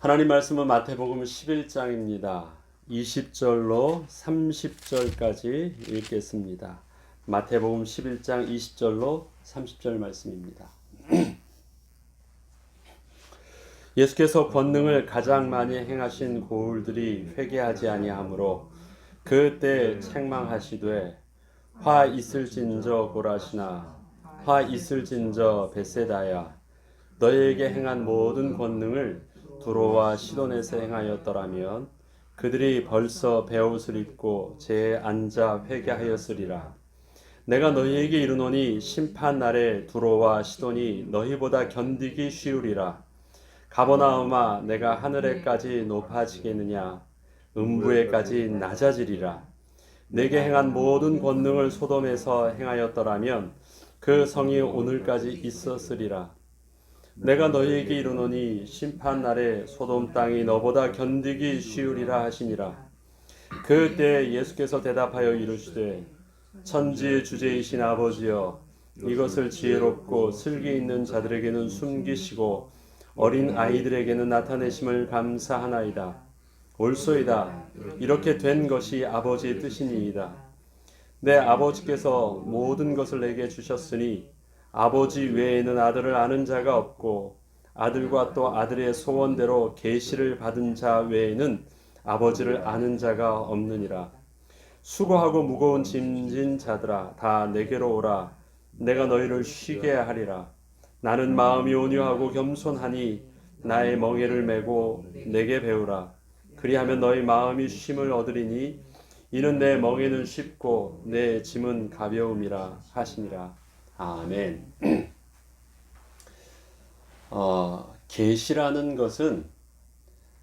하나님 말씀은 마태복음 11장입니다. 20절로 30절까지 읽겠습니다. 마태복음 11장 20절로 30절 말씀입니다. 예수께서 권능을 가장 많이 행하신 고울들이 회개하지 아니하므로 그때 책망하시되 화 있을진저 고라시나 화 있을진저 벳세다야 너희에게 행한 모든 권능을 두로와 시돈에서 행하였더라면 그들이 벌써 베옷을 입고 제에 앉아 회개하였으리라. 내가 너희에게 이르노니 심판 날에 두로와 시돈이 너희보다 견디기 쉬우리라. 가버나움아 내가 하늘에까지 높아지겠느냐 음부에까지 낮아지리라. 내게 행한 모든 권능을 소돔에서 행하였더라면 그 성이 오늘까지 있었으리라. 내가 너희에게 이르노니 심판 날에 소돔 땅이 너보다 견디기 쉬우리라 하시니라. 그때 예수께서 대답하여 이르시되 천지의 주제이신 아버지여 이것을 지혜롭고 슬기 있는 자들에게는 숨기시고 어린 아이들에게는 나타내심을 감사하나이다. 옳소이다. 이렇게 된 것이 아버지의 뜻이니이다. 내 아버지께서 모든 것을 내게 주셨으니 아버지 외에는 아들을 아는 자가 없고 아들과 또 아들의 소원대로 계시를 받은 자 외에는 아버지를 아는 자가 없느니라. 수고하고 무거운 짐진 자들아 다 내게로 오라. 내가 너희를 쉬게 하리라. 나는 마음이 온유하고 겸손하니 나의 멍에를 메고 내게 배우라. 그리하면 너희 마음이 쉼을 얻으리니 이는 내 멍에는 쉽고 내 짐은 가벼움이라 하시니라. 아멘. 계시라는 것은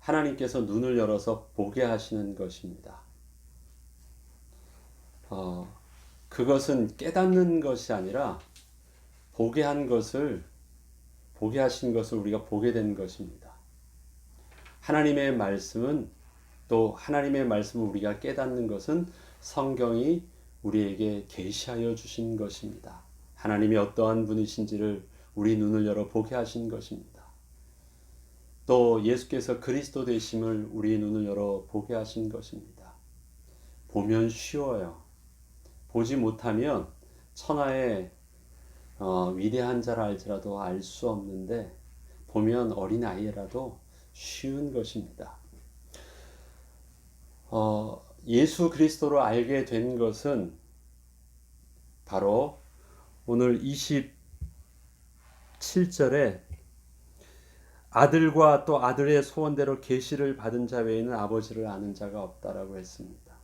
하나님께서 눈을 열어서 보게 하시는 것입니다. 그것은 깨닫는 것이 아니라 보게 하신 것을 우리가 보게 된 것입니다. 하나님의 말씀은 또 하나님의 말씀을 우리가 깨닫는 것은 성경이 우리에게 계시하여 주신 것입니다. 하나님이 어떠한 분이신지를 우리 눈을 열어 보게 하신 것입니다. 또 예수께서 그리스도 되심을 우리 눈을 열어 보게 하신 것입니다. 보면 쉬워요. 보지 못하면 천하의 위대한 자라 할지라도 알 수 없는데 보면 어린 아이라도 쉬운 것입니다. 예수 그리스도를 알게 된 것은 바로 오늘 27절에 아들과 또 아들의 소원대로 계시를 받은 자 외에는 아버지를 아는 자가 없다라고 했습니다.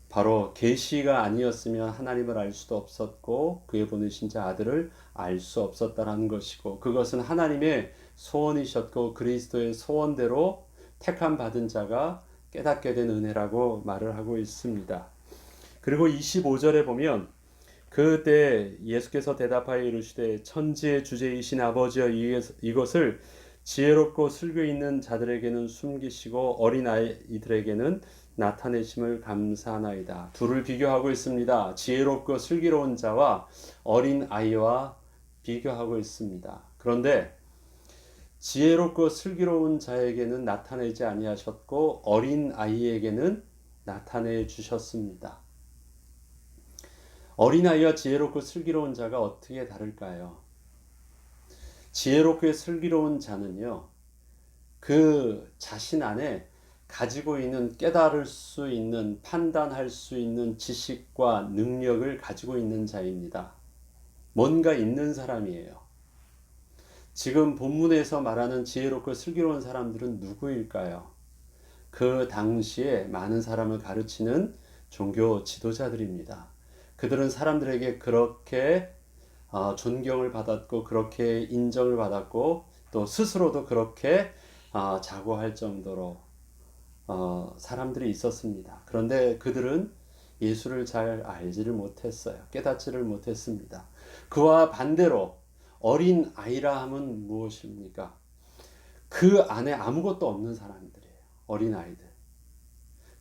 바로 계시가 아니었으면 하나님을 알 수도 없었고 그의 보내신 자 아들을 알 수 없었다라는 것이고 그것은 하나님의 소원이셨고 그리스도의 소원대로 택함 받은 자가 깨닫게 된 은혜라고 말을 하고 있습니다. 그리고 25절에 보면 그때 예수께서 대답하여 이르시되 천지의 주제이신 아버지여 이것을 지혜롭고 슬기 있는 자들에게는 숨기시고 어린 아이들에게는 나타내심을 감사하나이다. 둘을 비교하고 있습니다. 지혜롭고 슬기로운 자와 어린 아이와 비교하고 있습니다. 그런데 지혜롭고 슬기로운 자에게는 나타내지 아니하셨고 어린 아이에게는 나타내 주셨습니다. 어린아이와 지혜롭고 슬기로운 자가 어떻게 다를까요? 지혜롭고 슬기로운 자는요, 그 자신 안에 가지고 있는 깨달을 수 있는 판단할 수 있는 지식과 능력을 가지고 있는 자입니다. 뭔가 있는 사람이에요. 지금 본문에서 말하는 지혜롭고 슬기로운 사람들은 누구일까요? 그 당시에 많은 사람을 가르치는 종교 지도자들입니다. 그들은 사람들에게 그렇게 존경을 받았고 그렇게 인정을 받았고 또 스스로도 그렇게 자고할 정도로 사람들이 있었습니다. 그런데 그들은 예수를 잘 알지를 못했어요. 깨닫지를 못했습니다. 그와 반대로 어린 아이라 함은 무엇입니까? 그 안에 아무것도 없는 사람들이에요. 어린 아이들.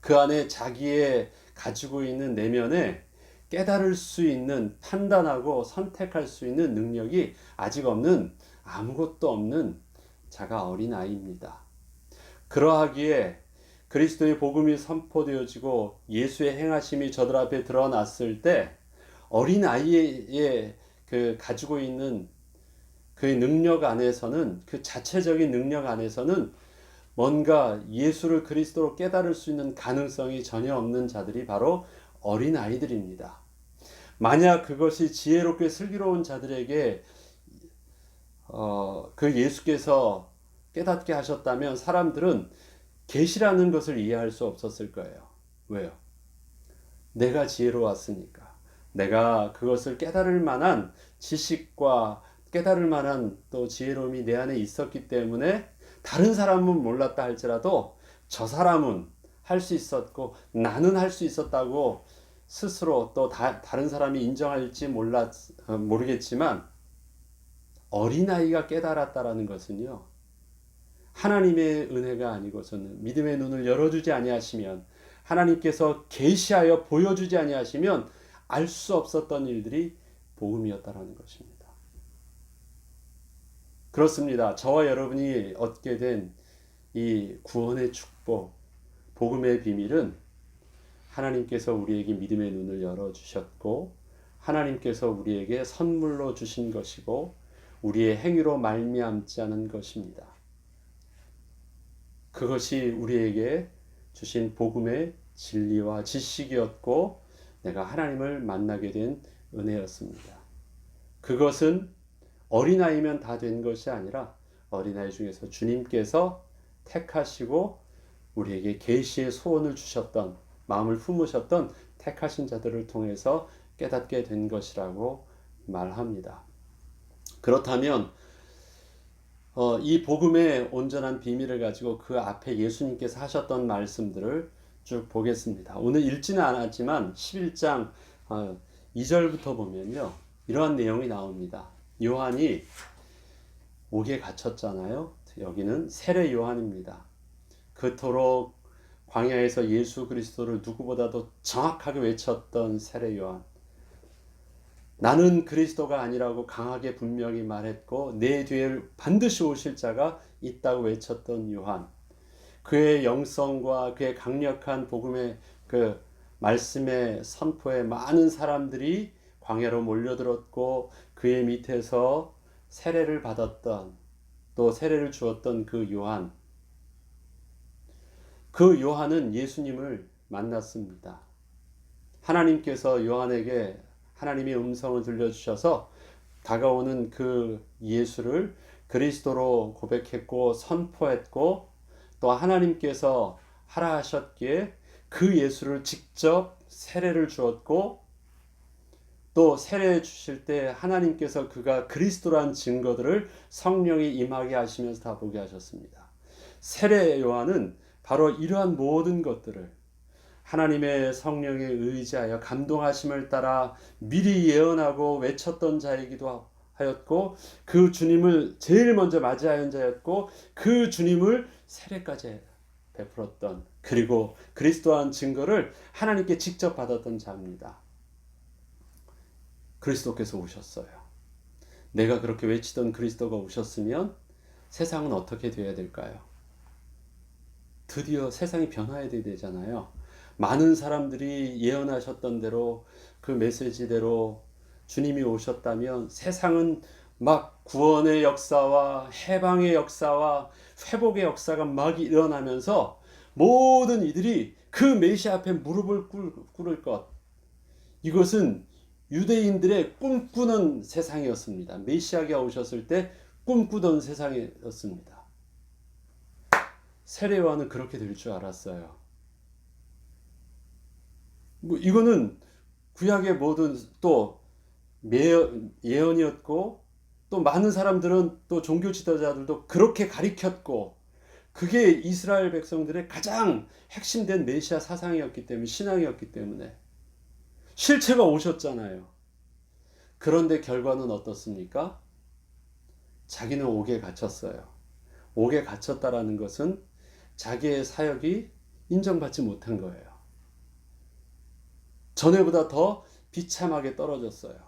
그 안에 자기의 가지고 있는 내면에 깨달을 수 있는 판단하고 선택할 수 있는 능력이 아직 없는 아무것도 없는 자가 어린아이입니다. 그러하기에 그리스도의 복음이 선포되어지고 예수의 행하심이 저들 앞에 드러났을 때 어린아이의 그 가지고 있는 그의 능력 안에서는, 그 자체적인 능력 안에서는 뭔가 예수를 그리스도로 깨달을 수 있는 가능성이 전혀 없는 자들이 바로 어린아이들입니다. 만약 그것이 지혜롭게 슬기로운 자들에게 그 예수께서 깨닫게 하셨다면 사람들은 계시라는 것을 이해할 수 없었을 거예요. 왜요? 내가 지혜로웠으니까. 내가 그것을 깨달을 만한 지식과 깨달을 만한 또 지혜로움이 내 안에 있었기 때문에 다른 사람은 몰랐다 할지라도 저 사람은 할 수 있었고 나는 할 수 있었다고 스스로 또 다른 사람이 인정할지 모르겠지만 어린아이가 깨달았다라는 것은요, 하나님의 은혜가 아니고서는, 믿음의 눈을 열어주지 아니하시면, 하나님께서 계시하여 보여주지 아니하시면 알 수 없었던 일들이 복음이었다라는 것입니다. 그렇습니다. 저와 여러분이 얻게 된 이 구원의 축복, 복음의 비밀은 하나님께서 우리에게 믿음의 눈을 열어주셨고 하나님께서 우리에게 선물로 주신 것이고 우리의 행위로 말미암지 않은 것입니다. 그것이 우리에게 주신 복음의 진리와 지식이었고 내가 하나님을 만나게 된 은혜였습니다. 그것은 어린아이면 다 된 것이 아니라 어린아이 중에서 주님께서 택하시고 우리에게 계시의 소원을 주셨던, 마음을 품으셨던 택하신 자들을 통해서 깨닫게 된 것이라고 말합니다. 그렇다면 이 복음의 온전한 비밀을 가지고 그 앞에 예수님께서 하셨던 말씀들을 쭉 보겠습니다. 오늘 읽지는 않았지만 11장 2절부터 보면요, 이러한 내용이 나옵니다. 요한이 옥에 갇혔잖아요. 여기는 세례 요한입니다. 그토록 광야에서 예수 그리스도를 누구보다도 정확하게 외쳤던 세례 요한. 나는 그리스도가 아니라고 강하게 분명히 말했고 내 뒤에 반드시 오실 자가 있다고 외쳤던 요한. 그의 영성과 그의 강력한 복음의 그 말씀의 선포에 많은 사람들이 광야로 몰려들었고 그의 밑에서 세례를 받았던, 또 세례를 주었던 그 요한. 그 요한은 예수님을 만났습니다. 하나님께서 요한에게 하나님의 음성을 들려주셔서 다가오는 그 예수를 그리스도로 고백했고 선포했고 또 하나님께서 하라 하셨기에 그 예수를 직접 세례를 주었고 또 세례 주실 때 하나님께서 그가 그리스도란 증거들을 성령이 임하게 하시면서 다 보게 하셨습니다. 세례 요한은 바로 이러한 모든 것들을 하나님의 성령에 의지하여 감동하심을 따라 미리 예언하고 외쳤던 자이기도 하였고 그 주님을 제일 먼저 맞이하는 자였고 그 주님을 세례까지 베풀었던, 그리고 그리스도한 증거를 하나님께 직접 받았던 자입니다. 그리스도께서 오셨어요. 내가 그렇게 외치던 그리스도가 오셨으면 세상은 어떻게 되어야 될까요? 드디어 세상이 변화해야 되잖아요. 많은 사람들이 예언하셨던 대로 그 메시지대로 주님이 오셨다면 세상은 막 구원의 역사와 해방의 역사와 회복의 역사가 막 일어나면서 모든 이들이 그 메시아 앞에 무릎을 꿇을 것. 이것은 유대인들의 꿈꾸는 세상이었습니다. 메시아가 오셨을 때 꿈꾸던 세상이었습니다. 세례 요한은 그렇게 될 줄 알았어요. 이거는 구약의 모든 또 예언이었고 또 많은 사람들은 또 종교 지도자들도 그렇게 가리켰고 그게 이스라엘 백성들의 가장 핵심된 메시아 사상이었기 때문에, 신앙이었기 때문에 실체가 오셨잖아요. 그런데 결과는 어떻습니까? 자기는 옥에 갇혔어요. 옥에 갇혔다라는 것은 자기의 사역이 인정받지 못한 거예요. 전에보다 더 비참하게 떨어졌어요.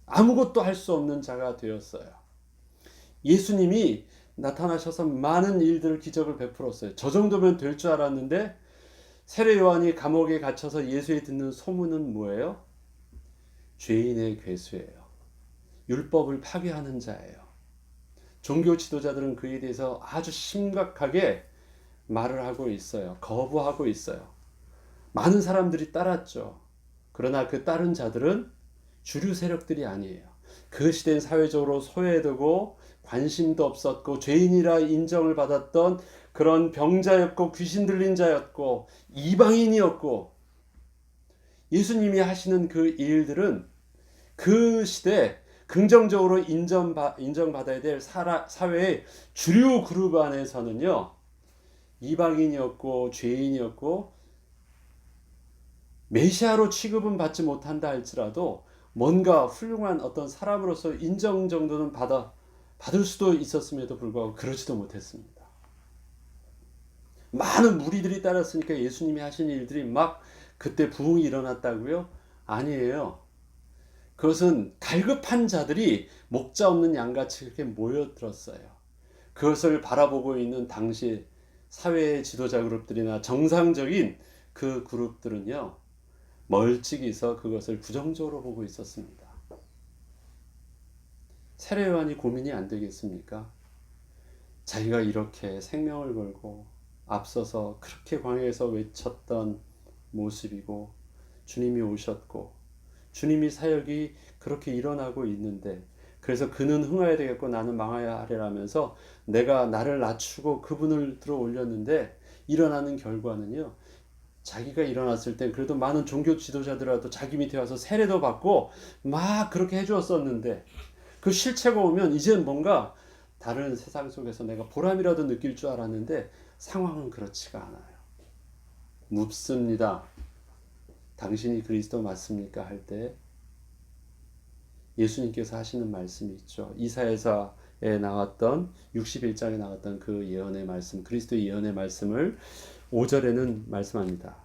아무것도 할 수 없는 자가 되었어요. 예수님이 나타나셔서 많은 일들을 기적을 베풀었어요. 저 정도면 될 줄 알았는데 세례 요한이 감옥에 갇혀서 예수의 듣는 소문은 뭐예요? 죄인의 괴수예요. 율법을 파괴하는 자예요. 종교 지도자들은 그에 대해서 아주 심각하게 말을 하고 있어요. 거부하고 있어요. 많은 사람들이 따랐죠. 그러나 그 따른 자들은 주류 세력들이 아니에요. 그 시대는 사회적으로 소외되고 관심도 없었고 죄인이라 인정을 받았던 그런 병자였고 귀신 들린 자였고 이방인이었고, 예수님이 하시는 그 일들은 그 시대 긍정적으로 인정받아야 될 사회의 주류 그룹 안에서는요, 이방인이었고 죄인이었고 메시아로 취급은 받지 못한다 할지라도 뭔가 훌륭한 어떤 사람으로서 인정 정도는 받을 수도 있었음에도 불구하고 그러지도 못했습니다. 많은 무리들이 따랐으니까 예수님이 하신 일들이 막 그때 부흥이 일어났다고요? 아니에요. 그것은 갈급한 자들이 목자 없는 양같이 그렇게 모여들었어요. 그것을 바라보고 있는 당시 사회의 지도자 그룹들이나 정상적인 그 그룹들은요, 멀찍이서 그것을 부정적으로 보고 있었습니다. 세례 요한이 고민이 안 되겠습니까? 자기가 이렇게 생명을 걸고 앞서서 그렇게 광야에서 외쳤던 모습이고, 주님이 오셨고 주님이 사역이 그렇게 일어나고 있는데, 그래서 그는 흥하여야 되겠고 나는 망하여야 하리라면서 내가 나를 낮추고 그분을 들어 올렸는데, 일어나는 결과는요, 자기가 일어났을 때 그래도 많은 종교 지도자들하고 자기 밑에 와서 세례도 받고 막 그렇게 해주었었는데, 그 실체가 오면 이제는 뭔가 다른 세상 속에서 내가 보람이라도 느낄 줄 알았는데 상황은 그렇지가 않아요. 묻습니다. 당신이 그리스도 맞습니까? 할 때 예수님께서 하시는 말씀이 있죠. 이사야서에 나왔던 61장에 나왔던 그 예언의 말씀, 그리스도의 예언의 말씀을 5절에는 말씀합니다.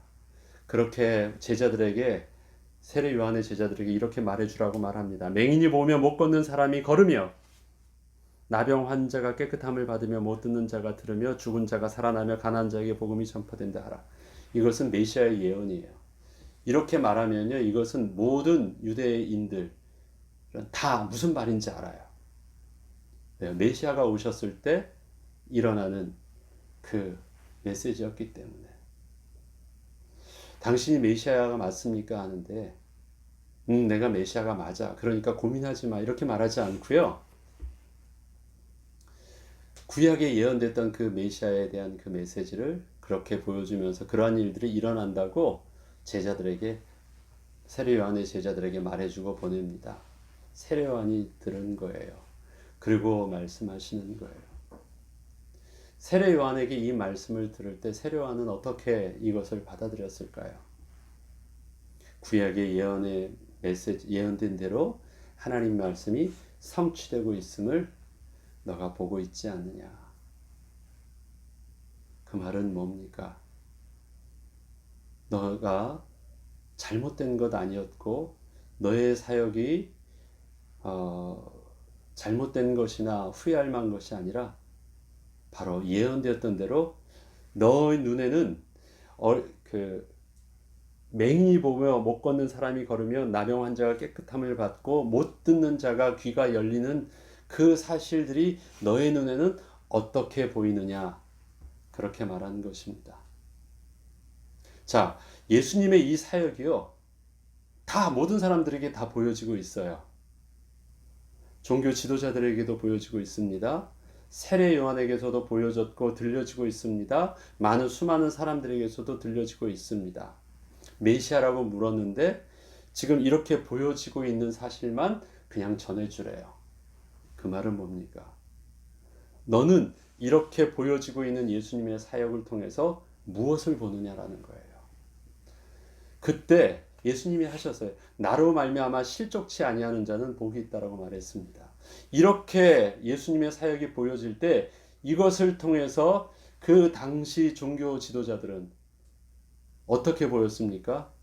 그렇게 제자들에게, 세례 요한의 제자들에게 이렇게 말해주라고 말합니다. 맹인이 보며 못 걷는 사람이 걸으며 나병 환자가 깨끗함을 받으며 못 듣는 자가 들으며 죽은 자가 살아나며 가난한 자에게 복음이 전파된다 하라. 이것은 메시아의 예언이에요. 이렇게 말하면요, 이것은 모든 유대인들 다 무슨 말인지 알아요. 메시아가 오셨을 때 일어나는 그 메시지였기 때문에. 당신이 메시아가 맞습니까? 하는데 내가 메시아가 맞아, 그러니까 고민하지 마, 이렇게 말하지 않고요, 구약에 예언됐던 그 메시아에 대한 그 메시지를 그렇게 보여주면서 그러한 일들이 일어난다고 제자들에게, 세례 요한의 제자들에게 말해주고 보냅니다. 세례 요한이 들은 거예요. 그리고 말씀하시는 거예요. 세례 요한에게 이 말씀을 들을 때 세례 요한은 어떻게 이것을 받아들였을까요? 구약의 예언의 메시지, 예언된 대로 하나님 말씀이 성취되고 있음을 너가 보고 있지 않느냐. 그 말은 뭡니까? 너가 잘못된 것 아니었고 너의 사역이 잘못된 것이나 후회할 만한 것이 아니라 바로 예언되었던 대로 너의 눈에는 맹인이 보며 못 걷는 사람이 걸으며 나병 환자가 깨끗함을 받고 못 듣는 자가 귀가 열리는 그 사실들이 너의 눈에는 어떻게 보이느냐, 그렇게 말하는 것입니다. 자, 예수님의 이 사역이요, 다 모든 사람들에게 다 보여지고 있어요. 종교 지도자들에게도 보여지고 있습니다. 세례 요한에게서도 보여졌고 들려지고 있습니다. 수많은 사람들에게서도 들려지고 있습니다. 메시아라고 물었는데 지금 이렇게 보여지고 있는 사실만 그냥 전해주래요. 그 말은 뭡니까? 너는 이렇게 보여지고 있는 예수님의 사역을 통해서 무엇을 보느냐라는 거예요. 그때 예수님이 하셨어요. 나로 말미암아 실족치 아니하는 자는 복이 있다라고 말했습니다. 이렇게 예수님의 사역이 보여질 때 이것을 통해서 그 당시 종교 지도자들은 어떻게 보였습니까?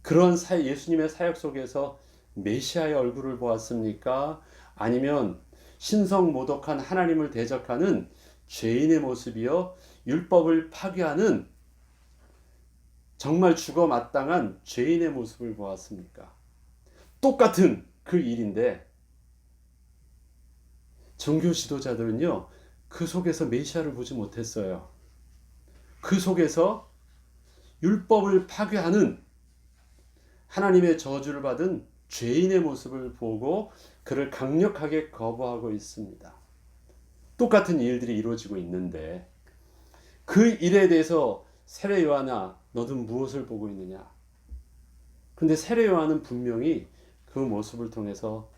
그런 예수님의 사역 속에서 메시아의 얼굴을 보았습니까? 아니면 신성모독한 하나님을 대적하는 죄인의 모습이요, 율법을 파괴하는 정말 죽어 마땅한 죄인의 모습을 보았습니까? 똑같은 그 일인데 종교 지도자들은요, 그 속에서 메시아를 보지 못했어요. 그 속에서 율법을 파괴하는 하나님의 저주를 받은 죄인의 모습을 보고 그를 강력하게 거부하고 있습니다. 똑같은 일들이 이루어지고 있는데 그 일에 대해서 세례 요한아, 너는 무엇을 보고 있느냐? 근데 세례 요한은 분명히 그 모습을 통해서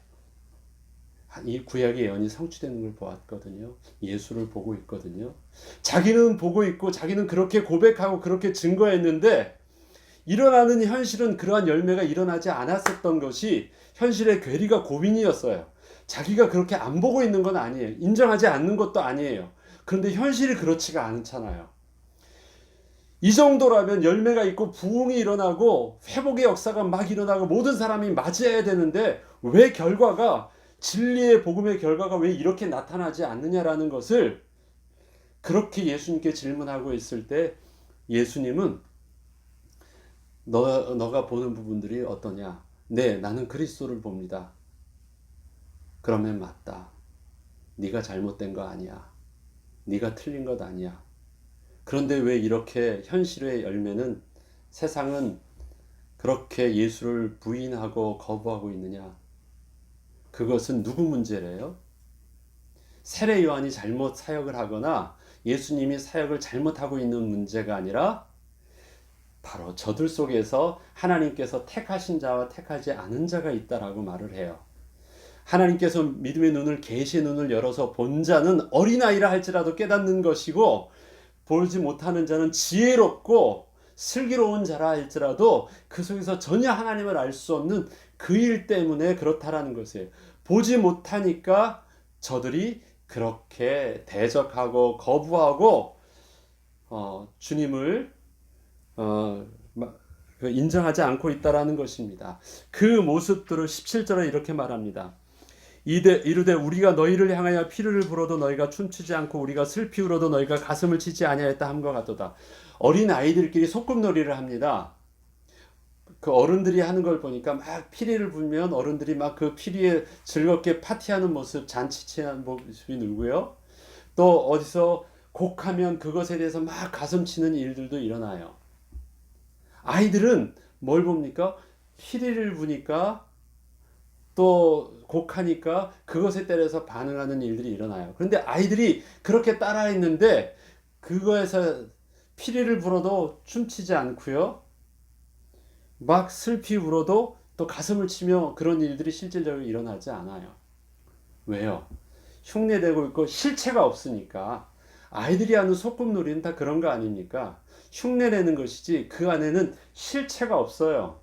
이 구약의 예언이 성취되는 걸 보았거든요. 예수를 보고 있거든요. 자기는 보고 있고 자기는 그렇게 고백하고 그렇게 증거했는데 일어나는 현실은 그러한 열매가 일어나지 않았었던 것이 현실의 괴리가 고민이었어요. 자기가 그렇게 안 보고 있는 건 아니에요. 인정하지 않는 것도 아니에요. 그런데 현실이 그렇지가 않잖아요. 이 정도라면 열매가 있고 부흥이 일어나고 회복의 역사가 막 일어나고 모든 사람이 맞이해야 되는데 왜 결과가 진리의 복음의 결과가 왜 이렇게 나타나지 않느냐라는 것을 그렇게 예수님께 질문하고 있을 때 예수님은 너가 보는 부분들이 어떠냐? 네, 나는 그리스도를 봅니다. 그러면 맞다. 네가 잘못된 거 아니야. 네가 틀린 것 아니야. 그런데 왜 이렇게 현실의 열매는 세상은 그렇게 예수를 부인하고 거부하고 있느냐? 그것은 누구 문제래요? 세례 요한이 잘못 사역을 하거나 예수님이 사역을 잘못하고 있는 문제가 아니라 바로 저들 속에서 하나님께서 택하신 자와 택하지 않은 자가 있다라고 말을 해요. 하나님께서 믿음의 눈을, 계시의 눈을 열어서 본 자는 어린아이라 할지라도 깨닫는 것이고 보지 못하는 자는 지혜롭고 슬기로운 자라 할지라도 그 속에서 전혀 하나님을 알 수 없는 그 일 때문에 그렇다라는 것이에요. 보지 못하니까 저들이 그렇게 대적하고 거부하고 주님을 인정하지 않고 있다라는 것입니다. 그 모습들을 17절에 이렇게 말합니다. 이르되 우리가 너희를 향하여 피를 불어도 너희가 춤추지 않고 우리가 슬피 울어도 너희가 가슴을 치지 아니하였다 함과 같도다. 어린 아이들끼리 소꿉놀이를 합니다. 그 어른들이 하는 걸 보니까 막 피리를 불면 어른들이 막 그 피리에 즐겁게 파티하는 모습, 잔치치는 모습이 누구요? 또 어디서 곡하면 그것에 대해서 막 가슴 치는 일들도 일어나요. 아이들은 뭘 봅니까? 피리를 부니까 또 곡하니까 그것에 따라서 반응하는 일들이 일어나요. 그런데 아이들이 그렇게 따라했는데 그거에서 피리를 불어도 춤추지 않고요. 막 슬피 울어도 또 가슴을 치며 그런 일들이 실질적으로 일어나지 않아요. 왜요? 흉내내고 있고 실체가 없으니까. 아이들이 하는 소꿉놀이는 다 그런 거 아닙니까? 흉내내는 것이지 그 안에는 실체가 없어요.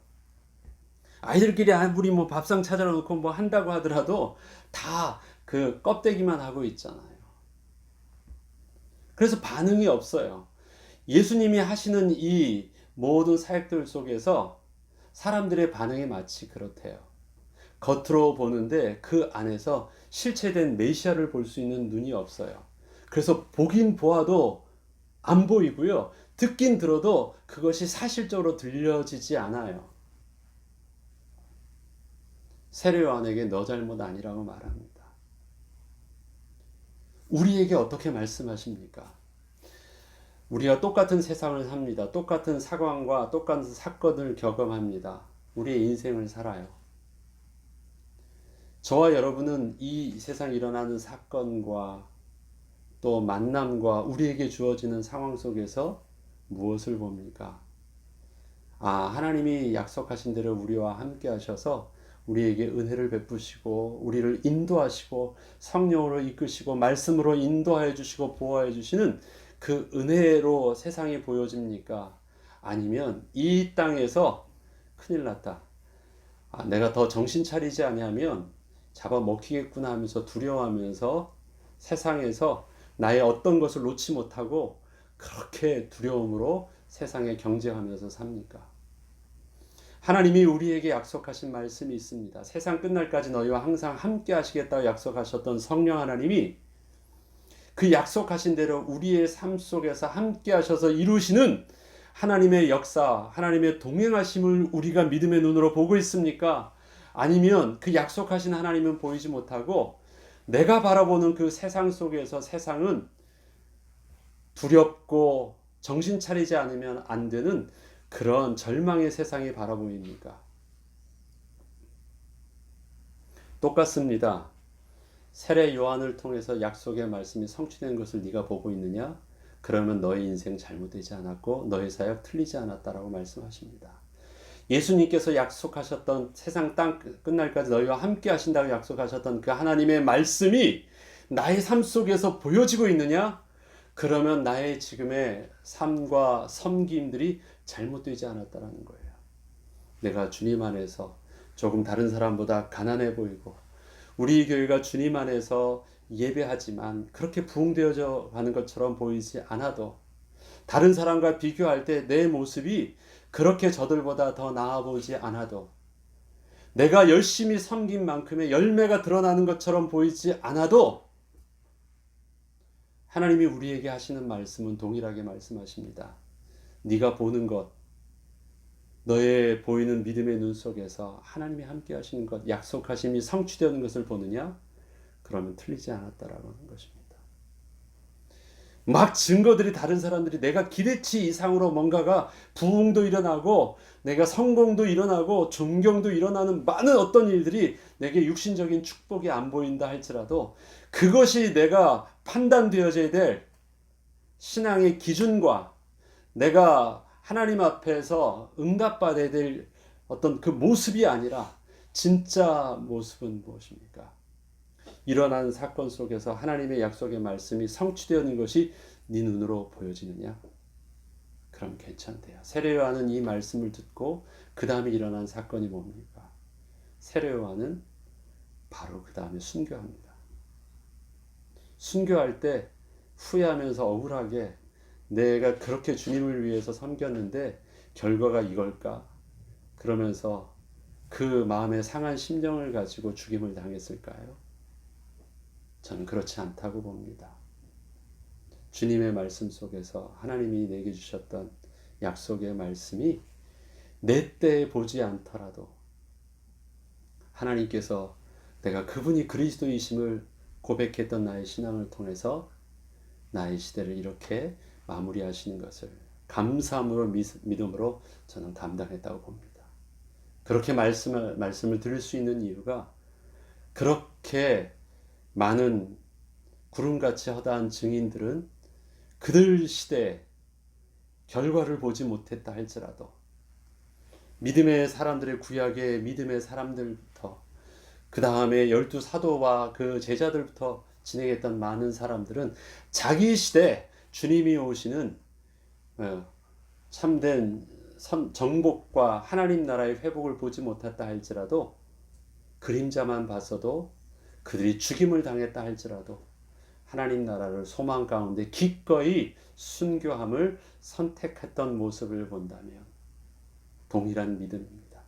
아이들끼리 아무리 뭐 밥상 차려 놓고 뭐 한다고 하더라도 다 그 껍데기만 하고 있잖아요. 그래서 반응이 없어요. 예수님이 하시는 이 모든 사역들 속에서 사람들의 반응이 마치 그렇대요. 겉으로 보는데 그 안에서 실체된 메시아를 볼 수 있는 눈이 없어요. 그래서 보긴 보아도 안 보이고요. 듣긴 들어도 그것이 사실적으로 들려지지 않아요. 세례 요한에게 너 잘못 아니라고 말합니다. 우리에게 어떻게 말씀하십니까? 우리가 똑같은 세상을 삽니다. 똑같은 상황과 똑같은 사건을 경험합니다. 우리의 인생을 살아요. 저와 여러분은 이 세상에 일어나는 사건과 또 만남과 우리에게 주어지는 상황 속에서 무엇을 봅니까? 하나님이 약속하신 대로 우리와 함께 하셔서 우리에게 은혜를 베푸시고 우리를 인도하시고 성령으로 이끄시고 말씀으로 인도하여 주시고 보호하여 주시는 그 은혜로 세상에 보여집니까? 아니면 이 땅에서 큰일 났다. 내가 더 정신 차리지 아니하면 잡아먹히겠구나 하면서 두려워하면서 세상에서 나의 어떤 것을 놓지 못하고 그렇게 두려움으로 세상에 경쟁하면서 삽니까? 하나님이 우리에게 약속하신 말씀이 있습니다. 세상 끝날까지 너희와 항상 함께 하시겠다고 약속하셨던 성령 하나님이 그 약속하신 대로 우리의 삶 속에서 함께 하셔서 이루시는 하나님의 역사, 하나님의 동행하심을 우리가 믿음의 눈으로 보고 있습니까? 아니면 그 약속하신 하나님은 보이지 못하고 내가 바라보는 그 세상 속에서 세상은 두렵고 정신 차리지 않으면 안 되는 그런 절망의 세상이 바라보입니까? 똑같습니다. 세례 요한을 통해서 약속의 말씀이 성취된 것을 네가 보고 있느냐? 그러면 너의 인생 잘못되지 않았고 너의 사역 틀리지 않았다라고 말씀하십니다. 예수님께서 약속하셨던 세상 땅 끝날까지 너희와 함께 하신다고 약속하셨던 그 하나님의 말씀이 나의 삶 속에서 보여지고 있느냐? 그러면 나의 지금의 삶과 섬김들이 잘못되지 않았다라는 거예요. 내가 주님 안에서 조금 다른 사람보다 가난해 보이고 우리 교회가 주님 안에서 예배하지만 그렇게 부흥되어져 가는 것처럼 보이지 않아도 다른 사람과 비교할 때 내 모습이 그렇게 저들보다 더 나아 보이지 않아도 내가 열심히 섬긴 만큼의 열매가 드러나는 것처럼 보이지 않아도 하나님이 우리에게 하시는 말씀은 동일하게 말씀하십니다. 네가 보는 것, 너의 보이는 믿음의 눈 속에서 하나님이 함께 하시는 것, 약속하심이 성취되는 것을 보느냐? 그러면 틀리지 않았다라고 하는 것입니다. 막 증거들이 다른 사람들이 내가 기대치 이상으로 뭔가가 부흥도 일어나고 내가 성공도 일어나고 존경도 일어나는 많은 어떤 일들이 내게 육신적인 축복이 안 보인다 할지라도 그것이 내가 판단되어져야 될 신앙의 기준과 내가 하나님 앞에서 응답받아야 될 어떤 그 모습이 아니라 진짜 모습은 무엇입니까? 일어난 사건 속에서 하나님의 약속의 말씀이 성취되는 것이 네 눈으로 보여지느냐? 그럼 괜찮대요. 세례 요한은 이 말씀을 듣고 그 다음에 일어난 사건이 뭡니까? 세례 요한은 바로 그 다음에 순교합니다. 순교할 때 후회하면서 억울하게 내가 그렇게 주님을 위해서 섬겼는데 결과가 이걸까? 그러면서 그 마음의 상한 심정을 가지고 죽임을 당했을까요? 저는 그렇지 않다고 봅니다. 주님의 말씀 속에서 하나님이 내게 주셨던 약속의 말씀이 내 때에 보지 않더라도 하나님께서 내가 그분이 그리스도이심을 고백했던 나의 신앙을 통해서 나의 시대를 이렇게 마무리하시는 것을 감사함으로 믿음으로 저는 감당했다고 봅니다. 그렇게 말씀을 들을 수 있는 이유가 그렇게 많은 구름같이 허다한 증인들은 그들 시대에 결과를 보지 못했다 할지라도 믿음의 사람들의 구약의 믿음의 사람들부터 그 다음에 12사도와 그 제자들부터 진행했던 많은 사람들은 자기 시대 주님이 오시는 참된 정복과 하나님 나라의 회복을 보지 못했다 할지라도 그림자만 봤어도 그들이 죽임을 당했다 할지라도 하나님 나라를 소망 가운데 기꺼이 순교함을 선택했던 모습을 본다면 동일한 믿음입니다.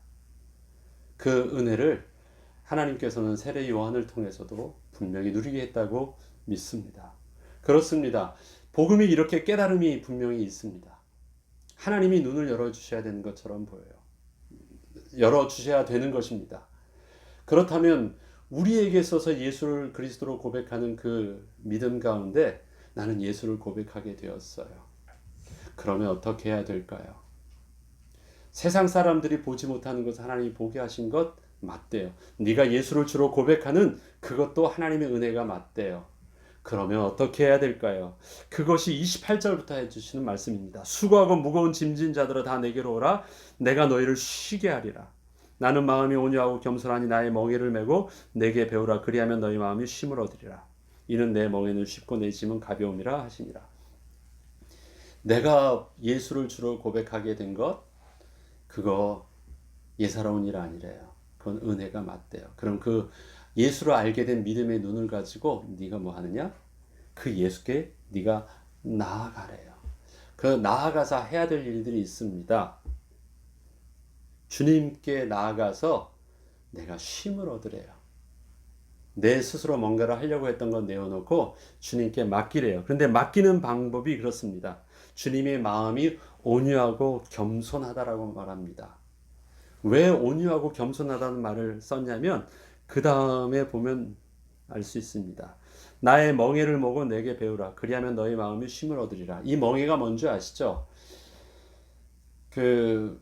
그 은혜를 하나님께서는 세례 요한을 통해서도 분명히 누리게 했다고 믿습니다. 그렇습니다. 복음이 이렇게 깨달음이 분명히 있습니다. 하나님이 눈을 열어주셔야 되는 것처럼 보여요. 열어주셔야 되는 것입니다. 그렇다면 우리에게 있어서 예수를 그리스도로 고백하는 그 믿음 가운데 나는 예수를 고백하게 되었어요. 그러면 어떻게 해야 될까요? 세상 사람들이 보지 못하는 것을 하나님이 보게 하신 것 맞대요. 네가 예수를 주로 고백하는 그것도 하나님의 은혜가 맞대요. 그러면 어떻게 해야 될까요? 그것이 28절부터 해주시는 말씀입니다. 수고하고 무거운 짐진 자들아 다 내게로 오라. 내가 너희를 쉬게 하리라. 나는 마음이 온유하고 겸손하니 나의 멍에를 메고 내게 배우라. 그리하면 너희 마음이 쉼을 얻으리라. 이는 내 멍에는 쉽고 내 짐은 가벼움이라 하시니라. 내가 예수를 주로 고백하게 된 것, 그거 예사로운 일 아니래요. 그건 은혜가 맞대요. 그럼 그 예수를 알게 된 믿음의 눈을 가지고 네가 뭐 하느냐? 그 예수께 네가 나아가래요. 그 나아가서 해야 될 일들이 있습니다. 주님께 나아가서 내가 쉼을 얻으래요. 내 스스로 뭔가를 하려고 했던 건 내어놓고 주님께 맡기래요. 그런데 맡기는 방법이 그렇습니다. 주님의 마음이 온유하고 겸손하다라고 말합니다. 왜 온유하고 겸손하다는 말을 썼냐면 그 다음에 보면 알 수 있습니다. 나의 멍에를 모고 내게 배우라. 그리하면 너의 마음이 쉼을 얻으리라. 이 멍에가 뭔지 아시죠? 그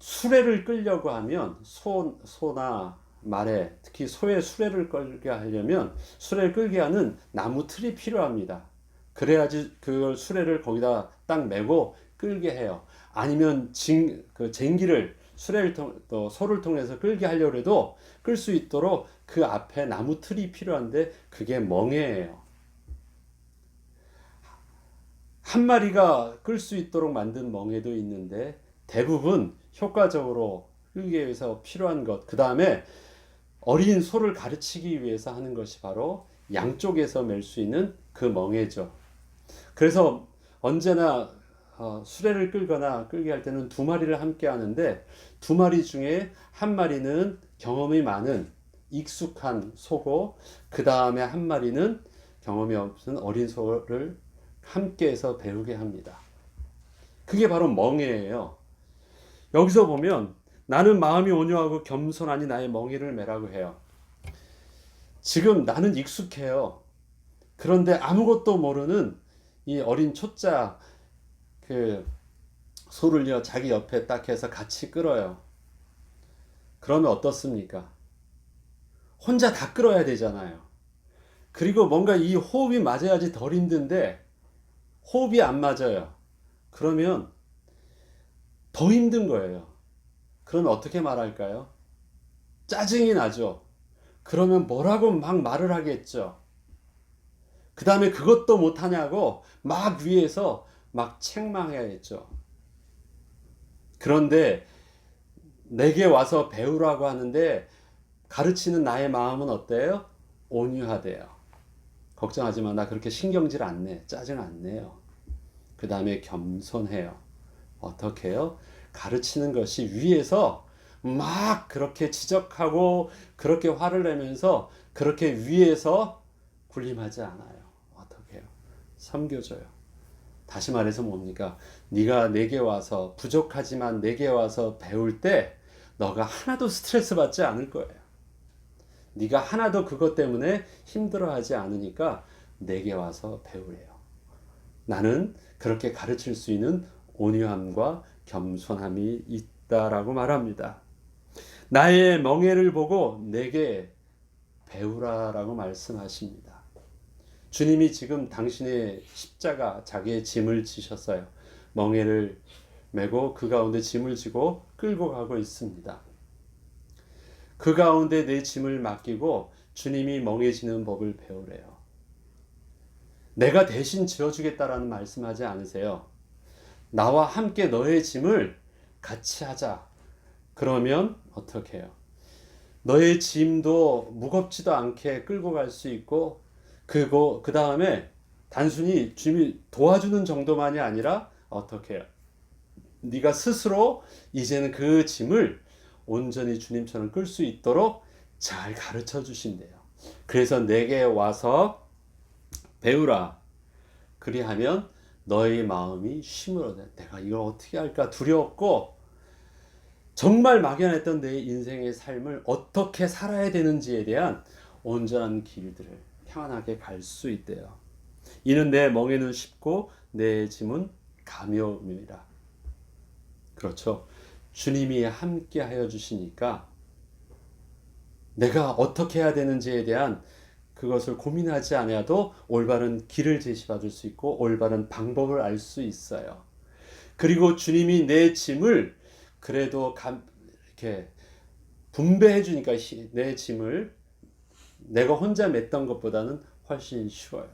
수레를 끌려고 하면 소나 말에 특히 소의 수레를 끌게 하려면 수레를 끌게 하는 나무 틀이 필요합니다. 그래야지 그걸 수레를 거기다 딱 메고 끌게 해요. 아니면 그 쟁기를 수레를 또 소를 통해서 끌게 하려고 해도 끌 수 있도록 그 앞에 나무 틀이 필요한데 그게 멍에예요. 한 마리가 끌 수 있도록 만든 멍에도 있는데 대부분 효과적으로 끌기 위해서 필요한 것, 그 다음에 어린 소를 가르치기 위해서 하는 것이 바로 양쪽에서 멜 수 있는 그 멍에죠. 그래서 언제나 수레를 끌거나 끌게 할 때는 두 마리를 함께 하는데 두 마리 중에 한 마리는 경험이 많은 익숙한 소고 그 다음에 한 마리는 경험이 없는 어린 소를 함께해서 배우게 합니다. 그게 바로 멍에예요. 여기서 보면 나는 마음이 온유하고 겸손하니 나의 멍에를 매라고 해요. 지금 나는 익숙해요. 그런데 아무것도 모르는 이 어린 초짜 그 소를요 자기 옆에 딱 해서 같이 끌어요. 그러면 어떻습니까? 혼자 다 끌어야 되잖아요. 그리고 뭔가 이 호흡이 맞아야지 덜 힘든데 호흡이 안 맞아요. 그러면 더 힘든 거예요. 그러면 어떻게 말할까요? 짜증이 나죠. 그러면 뭐라고 막 말을 하겠죠. 그 다음에 그것도 못하냐고 막 위에서 막 책망해야겠죠. 그런데 내게 와서 배우라고 하는데 가르치는 나의 마음은 어때요? 온유하대요. 걱정하지 마. 나 그렇게 신경질 안 내. 짜증 안 내요. 그 다음에 겸손해요. 어떻게 해요? 가르치는 것이 위에서 막 그렇게 지적하고 그렇게 화를 내면서 그렇게 위에서 군림하지 않아요. 어떻게 해요? 섬겨줘요. 다시 말해서 뭡니까? 네가 내게 와서 부족하지만 내게 와서 배울 때 너가 하나도 스트레스 받지 않을 거예요. 네가 하나도 그것 때문에 힘들어하지 않으니까 내게 와서 배우래요. 나는 그렇게 가르칠 수 있는 온유함과 겸손함이 있다라고 말합니다. 나의 멍에를 보고 내게 배우라라고 말씀하십니다. 주님이 지금 당신의 십자가 자기의 짐을 지셨어요. 멍에를 메고 그 가운데 짐을 지고 끌고 가고 있습니다. 그 가운데 내 짐을 맡기고 주님이 멍해지는 법을 배우래요. 내가 대신 지어주겠다라는 말씀하지 않으세요. 나와 함께 너의 짐을 같이 하자. 그러면 어떻게 해요? 너의 짐도 무겁지도 않게 끌고 갈 수 있고 그 다음에 단순히 주님이 도와주는 정도만이 아니라 어떻게 해요? 네가 스스로 이제는 그 짐을 온전히 주님처럼 끌 수 있도록 잘 가르쳐 주신대요. 그래서 내게 와서 배우라. 그리하면 너의 마음이 쉼을 얻어. 내가 이걸 어떻게 할까 두려웠고 정말 막연했던 내 인생의 삶을 어떻게 살아야 되는지에 대한 온전한 길들을 평안하게 갈 수 있대요. 이는 내 멍에는 쉽고 내 짐은 가벼움이라. 그렇죠. 주님이 함께 하여 주시니까 내가 어떻게 해야 되는지에 대한 그것을 고민하지 않아도 올바른 길을 제시받을 수 있고 올바른 방법을 알 수 있어요. 그리고 주님이 내 짐을 그래도 이렇게 분배해 주니까 내 짐을 내가 혼자 맸던 것보다는 훨씬 쉬워요.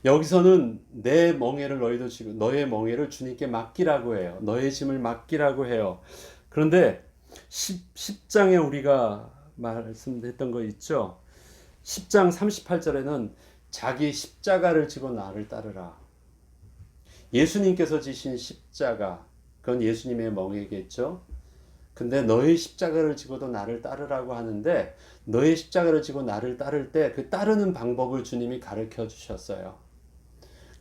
여기서는 내 멍에를 너희도 지금 너의 멍에를 주님께 맡기라고 해요. 너의 짐을 맡기라고 해요. 그런데 10장에 우리가 말씀했던 거 있죠. 10장 38절에는 자기 십자가를 지고 나를 따르라. 예수님께서 지신 십자가, 그건 예수님의 멍에겠죠. 근데 너의 십자가를 지고도 나를 따르라고 하는데 너의 십자가를 지고 나를 따를 때 그 따르는 방법을 주님이 가르쳐 주셨어요.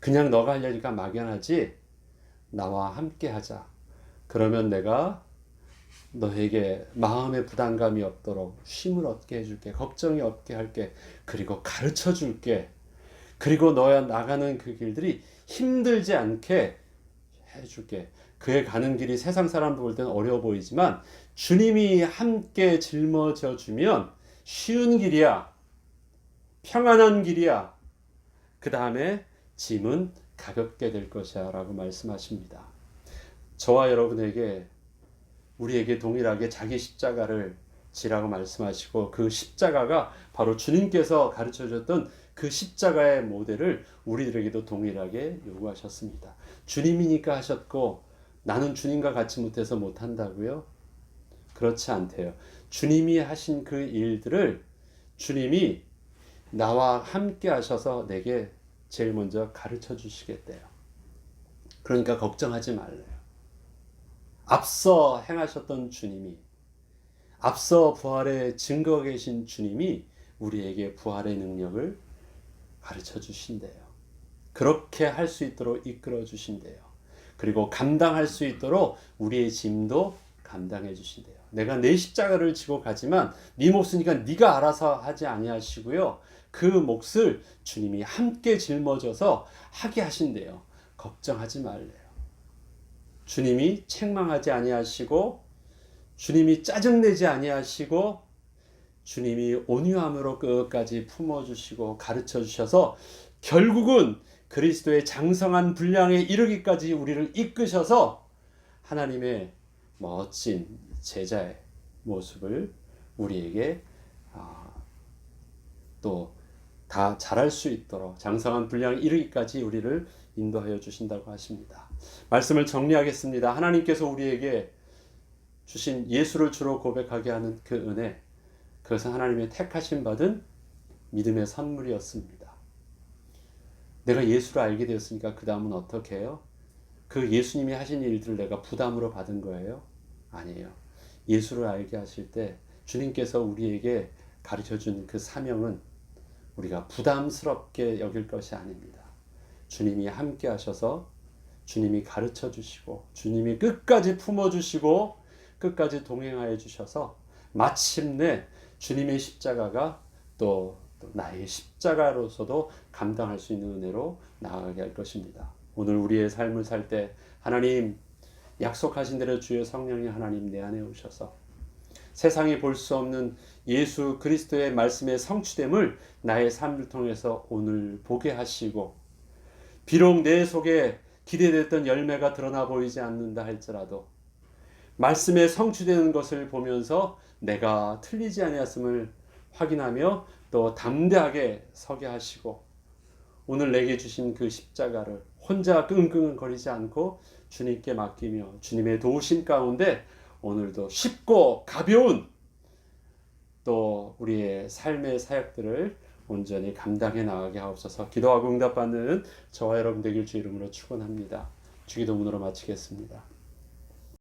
그냥 너가 하려니까 막연하지 나와 함께 하자. 그러면 내가 너에게 마음의 부담감이 없도록 쉼을 얻게 해줄게. 걱정이 없게 할게. 그리고 가르쳐 줄게. 그리고 너야 나가는 그 길들이 힘들지 않게 해줄게. 그의 가는 길이 세상 사람들 볼 때는 어려워 보이지만 주님이 함께 짊어져 주면 쉬운 길이야. 평안한 길이야. 그 다음에 짐은 가볍게 될 것이야 라고 말씀하십니다. 저와 여러분에게 우리에게 동일하게 자기 십자가를 지라고 말씀하시고 그 십자가가 바로 주님께서 가르쳐 줬던 그 십자가의 모델을 우리들에게도 동일하게 요구하셨습니다. 주님이니까 하셨고 나는 주님과 같이 못해서 못한다고요? 그렇지 않대요. 주님이 하신 그 일들을 주님이 나와 함께 하셔서 내게 제일 먼저 가르쳐 주시겠대요. 그러니까 걱정하지 말래요. 앞서 행하셨던 주님이, 앞서 부활의 증거 계신 주님이 우리에게 부활의 능력을 가르쳐 주신대요. 그렇게 할 수 있도록 이끌어 주신대요. 그리고 감당할 수 있도록 우리의 짐도 감당해 주신대요. 내가 내 십자가를 지고 가지만 네 몫이니까 네가 알아서 하지 아니하시고요. 그 몫을 주님이 함께 짊어져서 하게 하신대요. 걱정하지 말래요. 주님이 책망하지 아니하시고 주님이 짜증내지 아니하시고 주님이 온유함으로 끝까지 품어주시고 가르쳐주셔서 결국은 그리스도의 장성한 분량에 이르기까지 우리를 이끄셔서 하나님의 멋진 제자의 모습을 우리에게 또 다 잘할 수 있도록 장성한 분량에 이르기까지 우리를 인도하여 주신다고 하십니다. 말씀을 정리하겠습니다. 하나님께서 우리에게 주신 예수를 주로 고백하게 하는 그 은혜, 그것은 하나님의 택하심 받은 믿음의 선물이었습니다. 내가 예수를 알게 되었으니까 그 다음은 어떻게 해요? 그 예수님이 하신 일들을 내가 부담으로 받은 거예요? 아니에요. 예수를 알게 하실 때 주님께서 우리에게 가르쳐준 그 사명은 우리가 부담스럽게 여길 것이 아닙니다. 주님이 함께 하셔서 주님이 가르쳐 주시고 주님이 끝까지 품어주시고 끝까지 동행하여 주셔서 마침내 주님의 십자가가 또 나의 십자가로서도 감당할 수 있는 은혜로 나아가게 할 것입니다. 오늘 우리의 삶을 살 때 하나님 약속하신 대로 주의 성령이 하나님 내 안에 오셔서 세상이 볼 수 없는 예수 그리스도의 말씀의 성취됨을 나의 삶을 통해서 오늘 보게 하시고 비록 내 속에 기대됐던 열매가 드러나 보이지 않는다 할지라도 말씀에 성취되는 것을 보면서 내가 틀리지 아니었음을 확인하며 또 담대하게 서게 하시고 오늘 내게 주신 그 십자가를 혼자 끙끙거리지 않고 주님께 맡기며 주님의 도우심 가운데 오늘도 쉽고 가벼운 또 우리의 삶의 사역들을 온전히 감당해 나가게 하옵소서. 기도하고 응답받는 저와 여러분 되길 주 이름으로 축원합니다. 주기도문으로 마치겠습니다.